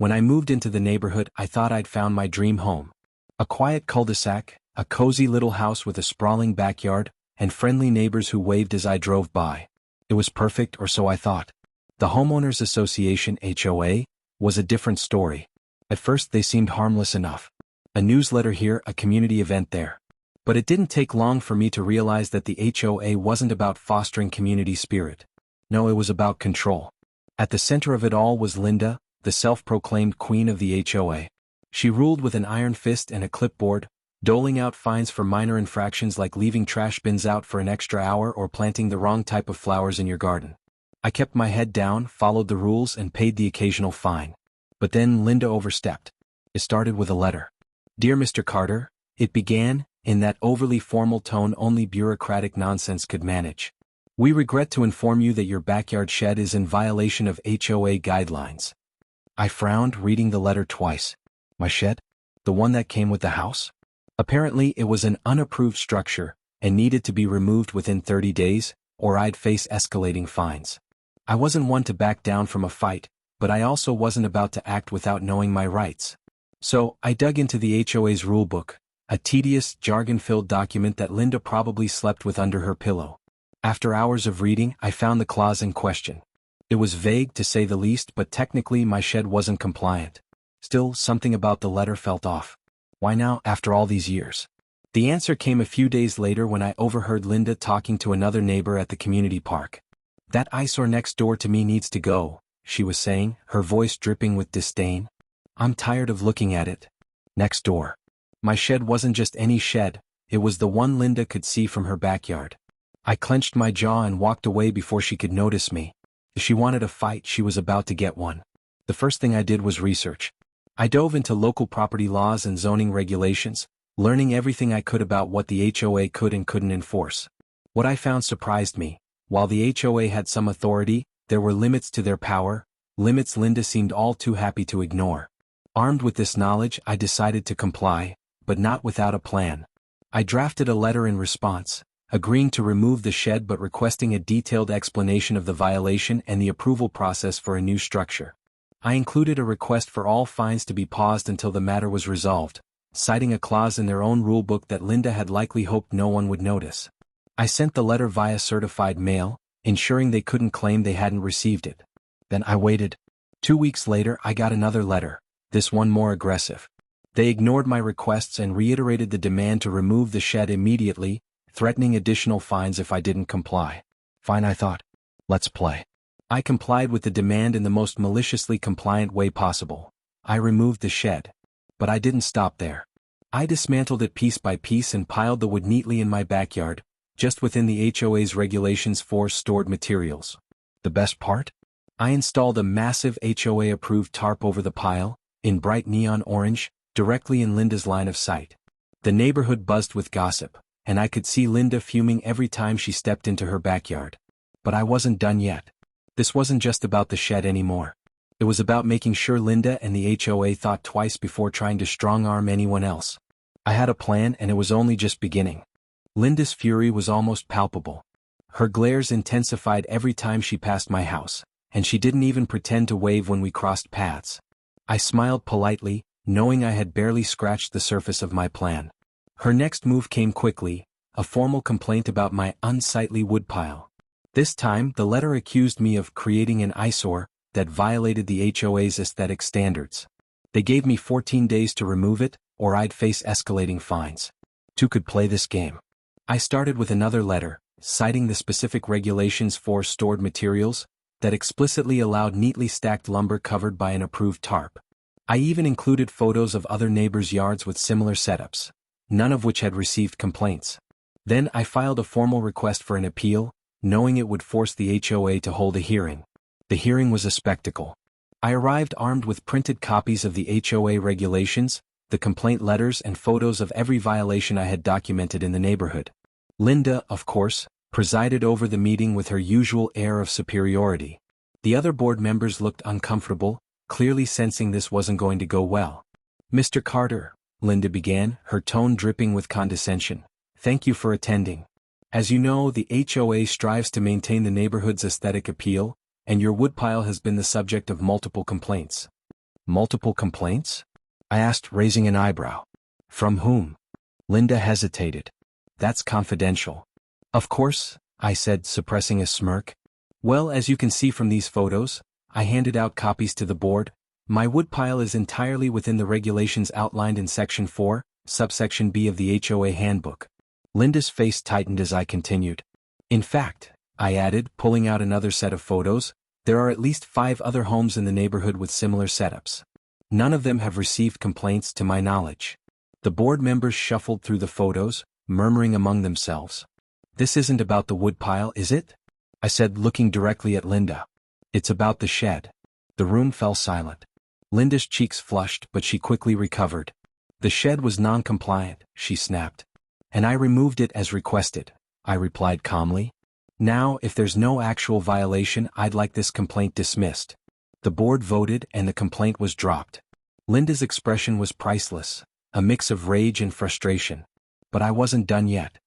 When I moved into the neighborhood, I thought I'd found my dream home. A quiet cul-de-sac, a cozy little house with a sprawling backyard, and friendly neighbors who waved as I drove by. It was perfect, or so I thought. The Homeowners Association (HOA) was a different story. At first they seemed harmless enough. A newsletter here, a community event there. But it didn't take long for me to realize that the HOA wasn't about fostering community spirit. No, it was about control. At the center of it all was Linda, the self-proclaimed queen of the HOA. She ruled with an iron fist and a clipboard, doling out fines for minor infractions like leaving trash bins out for an extra hour or planting the wrong type of flowers in your garden. I kept my head down, followed the rules, and paid the occasional fine. But then Linda overstepped. It started with a letter. "Dear Mr. Carter," it began, in that overly formal tone only bureaucratic nonsense could manage. "We regret to inform you that your backyard shed is in violation of HOA guidelines." I frowned, reading the letter twice. My shed? The one that came with the house? Apparently it was an unapproved structure, and needed to be removed within 30 days, or I'd face escalating fines. I wasn't one to back down from a fight, but I also wasn't about to act without knowing my rights. So, I dug into the HOA's rulebook, a tedious, jargon-filled document that Linda probably slept with under her pillow. After hours of reading, I found the clause in question. It was vague to say the least, but technically my shed wasn't compliant. Still, something about the letter felt off. Why now, after all these years? The answer came a few days later when I overheard Linda talking to another neighbor at the community park. "That eyesore next door to me needs to go," she was saying, her voice dripping with disdain. "I'm tired of looking at it." Next door. My shed wasn't just any shed, it was the one Linda could see from her backyard. I clenched my jaw and walked away before she could notice me. If she wanted a fight, she was about to get one. The first thing I did was research. I dove into local property laws and zoning regulations, learning everything I could about what the HOA could and couldn't enforce. What I found surprised me. While the HOA had some authority, there were limits to their power, limits Linda seemed all too happy to ignore. Armed with this knowledge, I decided to comply, but not without a plan. I drafted a letter in response, agreeing to remove the shed but requesting a detailed explanation of the violation and the approval process for a new structure. I included a request for all fines to be paused until the matter was resolved, citing a clause in their own rulebook that Linda had likely hoped no one would notice. I sent the letter via certified mail, ensuring they couldn't claim they hadn't received it. Then I waited. 2 weeks later, I got another letter, this one more aggressive. They ignored my requests and reiterated the demand to remove the shed immediately, threatening additional fines if I didn't comply. Fine, I thought. Let's play. I complied with the demand in the most maliciously compliant way possible. I removed the shed. But I didn't stop there. I dismantled it piece by piece and piled the wood neatly in my backyard, just within the HOA's regulations for stored materials. The best part? I installed a massive HOA-approved tarp over the pile, in bright neon orange, directly in Linda's line of sight. The neighborhood buzzed with gossip, and I could see Linda fuming every time she stepped into her backyard. But I wasn't done yet. This wasn't just about the shed anymore. It was about making sure Linda and the HOA thought twice before trying to strong-arm anyone else. I had a plan, and it was only just beginning. Linda's fury was almost palpable. Her glares intensified every time she passed my house, and she didn't even pretend to wave when we crossed paths. I smiled politely, knowing I had barely scratched the surface of my plan. Her next move came quickly, a formal complaint about my unsightly woodpile. This time, the letter accused me of creating an eyesore that violated the HOA's aesthetic standards. They gave me 14 days to remove it, or I'd face escalating fines. Two could play this game. I started with another letter, citing the specific regulations for stored materials that explicitly allowed neatly stacked lumber covered by an approved tarp. I even included photos of other neighbors' yards with similar setups, none of which had received complaints. Then I filed a formal request for an appeal, knowing it would force the HOA to hold a hearing. The hearing was a spectacle. I arrived armed with printed copies of the HOA regulations, the complaint letters and photos of every violation I had documented in the neighborhood. Linda, of course, presided over the meeting with her usual air of superiority. The other board members looked uncomfortable, clearly sensing this wasn't going to go well. "Mr. Carter," Linda began, her tone dripping with condescension, "thank you for attending. As you know, the HOA strives to maintain the neighborhood's aesthetic appeal, and your woodpile has been the subject of multiple complaints. Multiple complaints? I asked, raising an eyebrow. From whom? Linda hesitated. That's confidential. Of course, I said, suppressing a smirk. Well, as you can see from these photos, I handed out copies to the board. My woodpile is entirely within the regulations outlined in Section 4, subsection B of the HOA handbook. Linda's face tightened as I continued. In fact, I added, pulling out another set of photos, there are at least 5 other homes in the neighborhood with similar setups. None of them have received complaints to my knowledge. The board members shuffled through the photos, murmuring among themselves. This isn't about the woodpile, is it? I said, looking directly at Linda. It's about the shed. The room fell silent. Linda's cheeks flushed, but she quickly recovered. The shed was non-compliant, she snapped. And I removed it as requested, I replied calmly. Now, if there's no actual violation, I'd like this complaint dismissed. The board voted and the complaint was dropped. Linda's expression was priceless, a mix of rage and frustration. But I wasn't done yet.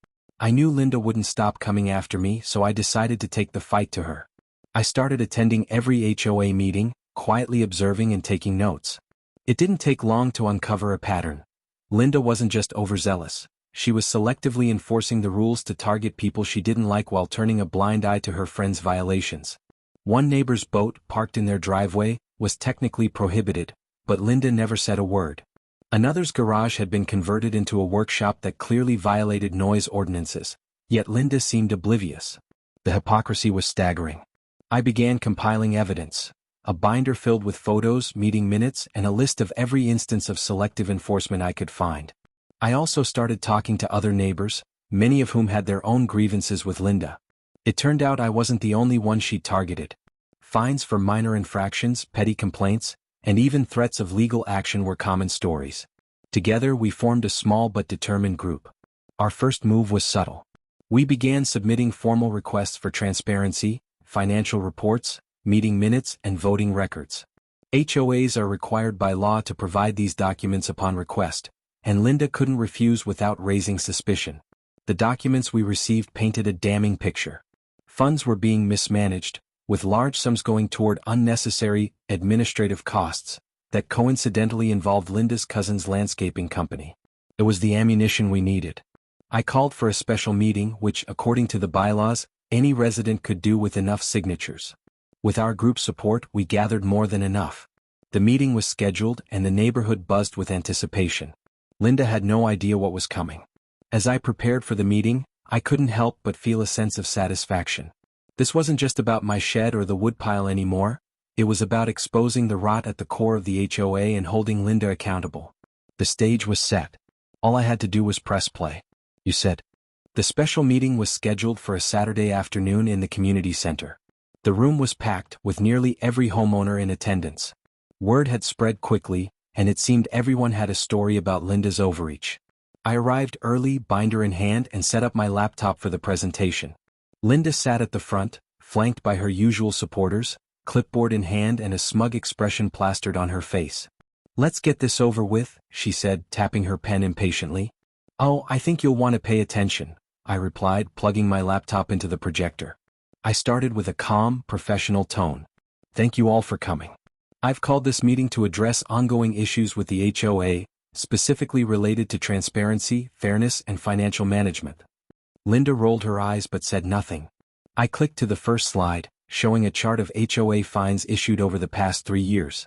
I knew Linda wouldn't stop coming after me, so I decided to take the fight to her. I started attending every HOA meeting, quietly observing and taking notes. It didn't take long to uncover a pattern. Linda wasn't just overzealous. She was selectively enforcing the rules to target people she didn't like while turning a blind eye to her friends' violations. One neighbor's boat, parked in their driveway, was technically prohibited, but Linda never said a word. Another's garage had been converted into a workshop that clearly violated noise ordinances, yet Linda seemed oblivious. The hypocrisy was staggering. I began compiling evidence, a binder filled with photos, meeting minutes, and a list of every instance of selective enforcement I could find. I also started talking to other neighbors, many of whom had their own grievances with Linda. It turned out I wasn't the only one she targeted. Fines for minor infractions, petty complaints, and even threats of legal action were common stories. Together we formed a small but determined group. Our first move was subtle. We began submitting formal requests for transparency, financial reports, meeting minutes, and voting records. HOAs are required by law to provide these documents upon request, and Linda couldn't refuse without raising suspicion. The documents we received painted a damning picture. Funds were being mismanaged, with large sums going toward unnecessary administrative costs that coincidentally involved Linda's cousin's landscaping company. It was the ammunition we needed. I called for a special meeting, which, according to the bylaws, any resident could do with enough signatures. With our group support, we gathered more than enough. The meeting was scheduled and the neighborhood buzzed with anticipation. Linda had no idea what was coming. As I prepared for the meeting, I couldn't help but feel a sense of satisfaction. This wasn't just about my shed or the woodpile anymore. It was about exposing the rot at the core of the HOA and holding Linda accountable. The stage was set. All I had to do was press play. You said. The special meeting was scheduled for a Saturday afternoon in the community center. The room was packed, with nearly every homeowner in attendance. Word had spread quickly, and it seemed everyone had a story about Linda's overreach. I arrived early, binder in hand, and set up my laptop for the presentation. Linda sat at the front, flanked by her usual supporters, clipboard in hand and a smug expression plastered on her face. "Let's get this over with," she said, tapping her pen impatiently. "Oh, I think you'll want to pay attention," I replied, plugging my laptop into the projector. I started with a calm, professional tone. "Thank you all for coming. I've called this meeting to address ongoing issues with the HOA, specifically related to transparency, fairness, and financial management." Linda rolled her eyes but said nothing. I clicked to the first slide, showing a chart of HOA fines issued over the past 3 years.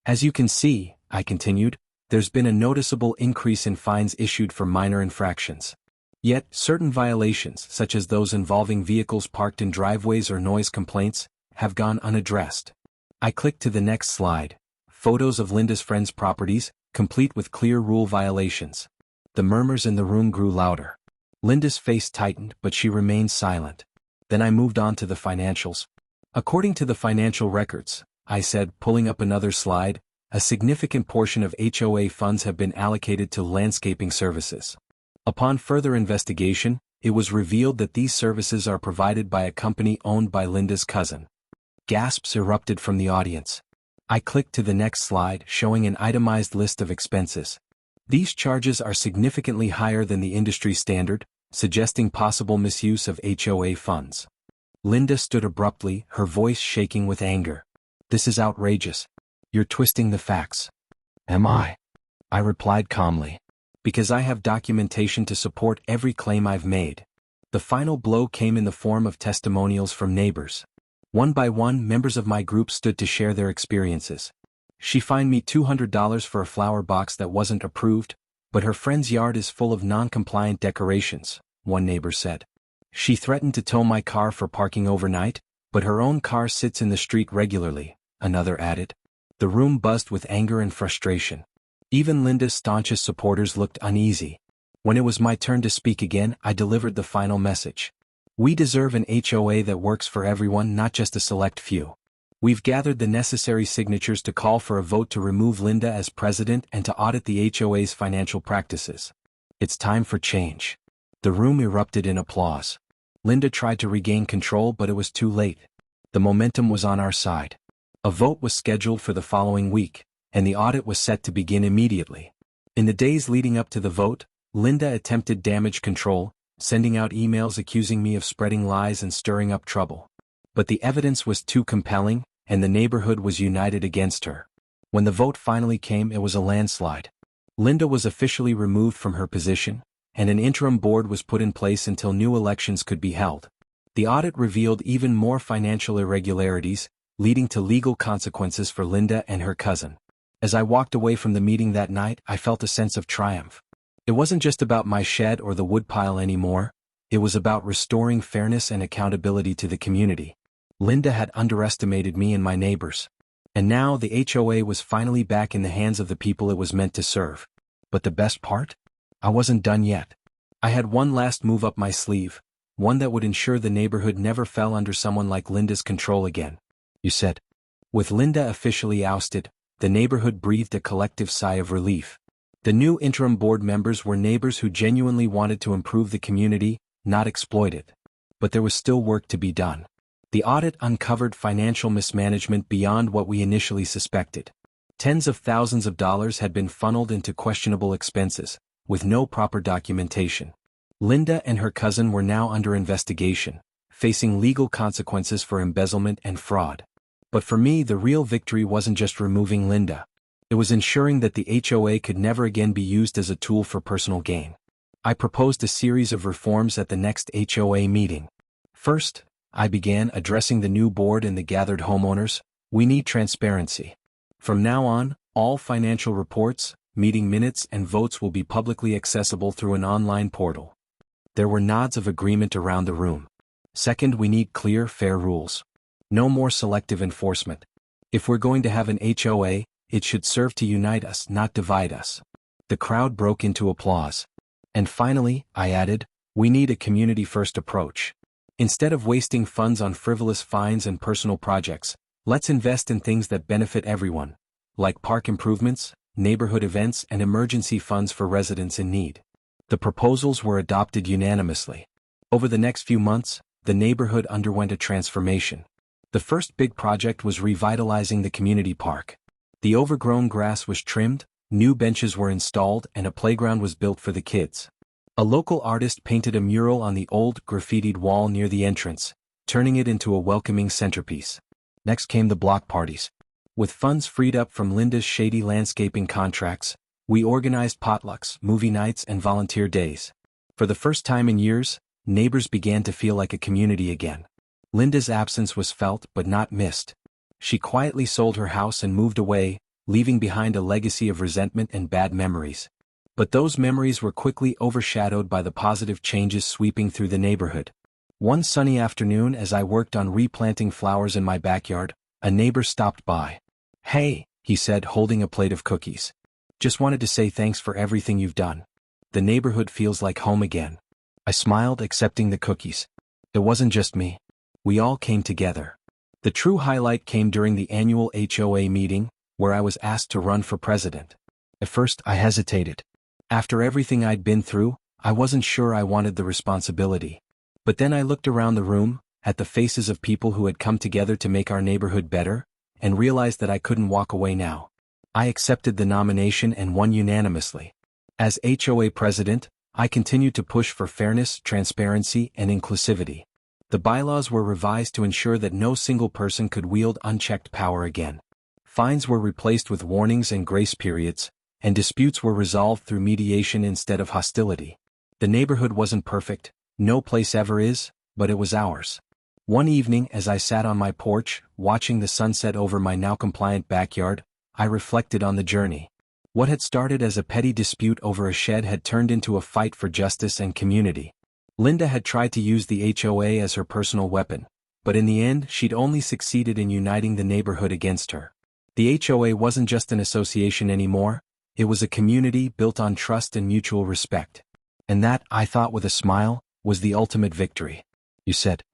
"As you can see," I continued, "there's been a noticeable increase in fines issued for minor infractions. Yet, certain violations, such as those involving vehicles parked in driveways or noise complaints, have gone unaddressed." I clicked to the next slide, photos of Linda's friends' properties, complete with clear rule violations. The murmurs in the room grew louder. Linda's face tightened, but she remained silent. Then I moved on to the financials. "According to the financial records," I said, pulling up another slide, "a significant portion of HOA funds have been allocated to landscaping services. Upon further investigation, it was revealed that these services are provided by a company owned by Linda's cousin." Gasps erupted from the audience. I clicked to the next slide, showing an itemized list of expenses. These charges are significantly higher than the industry standard, suggesting possible misuse of HOA funds. Linda stood abruptly, her voice shaking with anger. "This is outrageous. You're twisting the facts. Am I? I replied calmly. Because I have documentation to support every claim I've made. The final blow came in the form of testimonials from neighbors. One by one, members of my group stood to share their experiences. She fined me $200 for a flower box that wasn't approved, but her friend's yard is full of non-compliant decorations, one neighbor said. She threatened to tow my car for parking overnight, but her own car sits in the street regularly, another added. The room buzzed with anger and frustration. Even Linda's staunchest supporters looked uneasy. When it was my turn to speak again, I delivered the final message. We deserve an HOA that works for everyone, not just a select few. We've gathered the necessary signatures to call for a vote to remove Linda as president and to audit the HOA's financial practices. It's time for change. The room erupted in applause. Linda tried to regain control, but it was too late. The momentum was on our side. A vote was scheduled for the following week, and the audit was set to begin immediately. In the days leading up to the vote, Linda attempted damage control, sending out emails accusing me of spreading lies and stirring up trouble. But the evidence was too compelling, and the neighborhood was united against her. When the vote finally came, it was a landslide. Linda was officially removed from her position, and an interim board was put in place until new elections could be held. The audit revealed even more financial irregularities, leading to legal consequences for Linda and her cousin. As I walked away from the meeting that night, I felt a sense of triumph. It wasn't just about my shed or the woodpile anymore, it was about restoring fairness and accountability to the community. Linda had underestimated me and my neighbors. And now the HOA was finally back in the hands of the people it was meant to serve. But the best part? I wasn't done yet. I had one last move up my sleeve, one that would ensure the neighborhood never fell under someone like Linda's control again. You said. With Linda officially ousted, the neighborhood breathed a collective sigh of relief. The new interim board members were neighbors who genuinely wanted to improve the community, not exploit it. But there was still work to be done. The audit uncovered financial mismanagement beyond what we initially suspected. Tens of thousands of dollars had been funneled into questionable expenses, with no proper documentation. Linda and her cousin were now under investigation, facing legal consequences for embezzlement and fraud. But for me, the real victory wasn't just removing Linda. It was ensuring that the HOA could never again be used as a tool for personal gain. I proposed a series of reforms at the next HOA meeting. First, I began addressing the new board and the gathered homeowners. We need transparency. From now on, all financial reports, meeting minutes, and votes will be publicly accessible through an online portal. There were nods of agreement around the room. Second, we need clear, fair rules. No more selective enforcement. If we're going to have an HOA, it should serve to unite us, not divide us. The crowd broke into applause. And finally, I added, we need a community-first approach. Instead of wasting funds on frivolous fines and personal projects, let's invest in things that benefit everyone, like park improvements, neighborhood events, and emergency funds for residents in need. The proposals were adopted unanimously. Over the next few months, the neighborhood underwent a transformation. The first big project was revitalizing the community park. The overgrown grass was trimmed, new benches were installed, and a playground was built for the kids. A local artist painted a mural on the old, graffitied wall near the entrance, turning it into a welcoming centerpiece. Next came the block parties. With funds freed up from Linda's shady landscaping contracts, we organized potlucks, movie nights, and volunteer days. For the first time in years, neighbors began to feel like a community again. Linda's absence was felt but not missed. She quietly sold her house and moved away, leaving behind a legacy of resentment and bad memories. But those memories were quickly overshadowed by the positive changes sweeping through the neighborhood. One sunny afternoon, as I worked on replanting flowers in my backyard, a neighbor stopped by. "Hey," he said, holding a plate of cookies. "Just wanted to say thanks for everything you've done. The neighborhood feels like home again." I smiled, accepting the cookies. It wasn't just me. We all came together. The true highlight came during the annual HOA meeting, where I was asked to run for president. At first, I hesitated. After everything I'd been through, I wasn't sure I wanted the responsibility. But then I looked around the room, at the faces of people who had come together to make our neighborhood better, and realized that I couldn't walk away now. I accepted the nomination and won unanimously. As HOA president, I continued to push for fairness, transparency, and inclusivity. The bylaws were revised to ensure that no single person could wield unchecked power again. Fines were replaced with warnings and grace periods, and disputes were resolved through mediation instead of hostility. The neighborhood wasn't perfect, no place ever is, but it was ours. One evening as I sat on my porch, watching the sunset over my now compliant backyard, I reflected on the journey. What had started as a petty dispute over a shed had turned into a fight for justice and community. Linda had tried to use the HOA as her personal weapon, but in the end she'd only succeeded in uniting the neighborhood against her. The HOA wasn't just an association anymore, it was a community built on trust and mutual respect. And that, I thought with a smile, was the ultimate victory. You said,